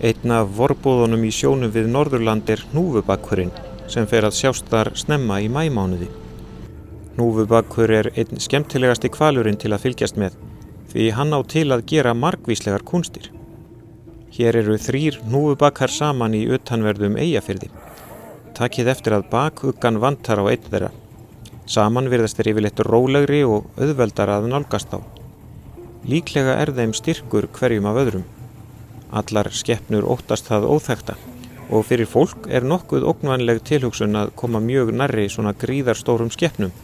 Einn af vorbúðunum í sjónum við Norðurland hnúfubakkurinn sem fer að sjást þar snemma í maímánuði. Hnúfubakkur einn skemmtilegasti hvalurinn til að fylgjast með, því hann á til að gera margvíslegar kúnstir. Hér eru 3 hnúfubakkar saman í utanverðum Eyjafirði. Takið eftir að bakuggan vantar á einn þeirra. Saman virðast þeir yfirleitt rólegri og auðveldar að nálgast þá. Líklega þeim styrkur hverjum af öðrum. Allar skepnur óttast það óþekkta og fyrir fólk nokkuð ógnvænleg tilhugsun að koma mjög nærri svona gríðarstórum skepnum.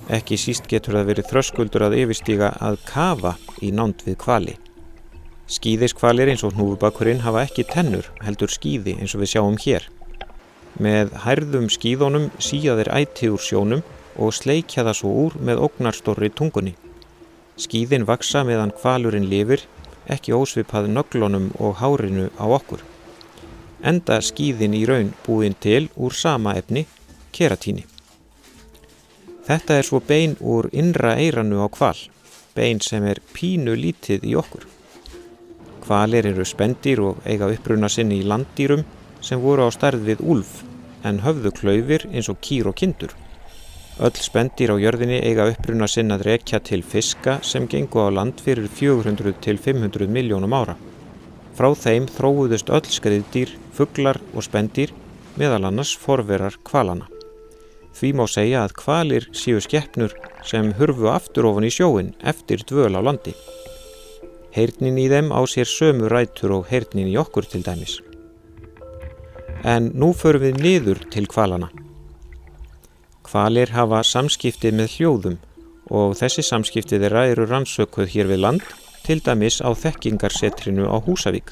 Ekki síst getur það verið þröskuldur að yfirstíga að kafa í nánd við hvali. Skíðishvalir eins og hnúfubakkurinn hafa ekki tennur, heldur skíði eins og við sjáum hér. Með hærðum skíðunum síja þeir æti úr sjónum og sleikja það svo úr með ógnarstórri tungunni. Skíðin vaksa meðan hvalurinn lifir, ekki ósvipað nöglunum og hárinu á okkur. Enda skíðin í raun búin til úr sama efni, keratíni. Þetta svo bein úr innra eyranu á hval, bein sem pínu lítið í okkur. Hvalir eru spendýr og eiga uppruna sinn í landdýrum sem voru á stærð við úlf, en höfðu klaufir eins og kýr og kindur. Öll spendýr á jörðinni eiga uppruna sinn að rekja til fiska sem gengu á land fyrir 400 til 500 milljónum ára. Frá þeim þróuðust öll skriðdýr, fuglar og spendýr, meðal annars forverar hvalana. Því má segja að hvalir séu skepnur sem hurfu aftur ofan í sjóinn eftir dvöl á landi. Heyrnin í þeim á sér sömu rætur og heyrnin í okkur til dæmis. En nú förum við niður til hvalana. Hvalir hafa samskipti með hljóðum og þessi samskipti þeirra eru rannsökuð hér við land, til dæmis á þekkingarsetrinu á Húsavík.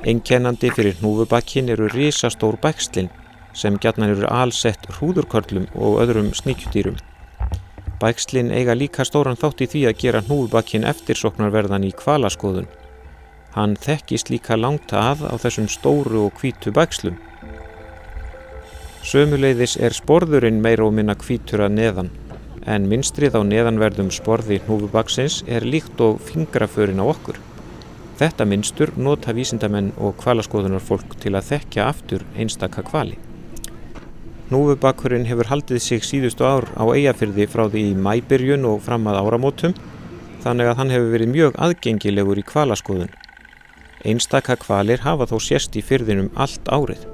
Einkennandi fyrir hnúfubakkinn eru risastór bægslin sem gjarnan eru alsett hrúðurkörlum og öðrum sníkjudýrum. Bægslin eiga líka stóran þátt í því að gera hnúfubakkinn eftirsóknarverðan í hvalaskoðun. Hann þekkist líka langt að á þessum stóru og hvítu bægslum. Sömuleiðis sporðurinn meira og minna hvítur að neðan, en mynstrið á neðanverðum sporði hnúfubakksins líkt og fingraförin á okkur. Þetta mynstur nota vísindamenn og hvalaskoðunarfólk til að þekkja aftur einstaka hvali. Hnúfubakkurinn hefur haldið sig síðustu ár á Eyjafirði frá því í maíbyrjun og fram að áramótum, þannig að hann hefur verið mjög aðgengilegur í hvalaskoðun. Einstaka hvalir hafa þó sést í firðinum allt árið.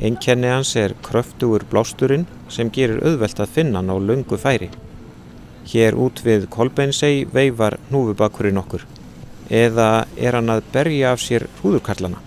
Einkenni hans kröftugur blásturinn sem gerir auðvelt að finna hann á löngu færi. Hér út við Kolbeinsey veifar hnúfubakkurinn okkur, eða hann að berja af sér hrúðurkarlana.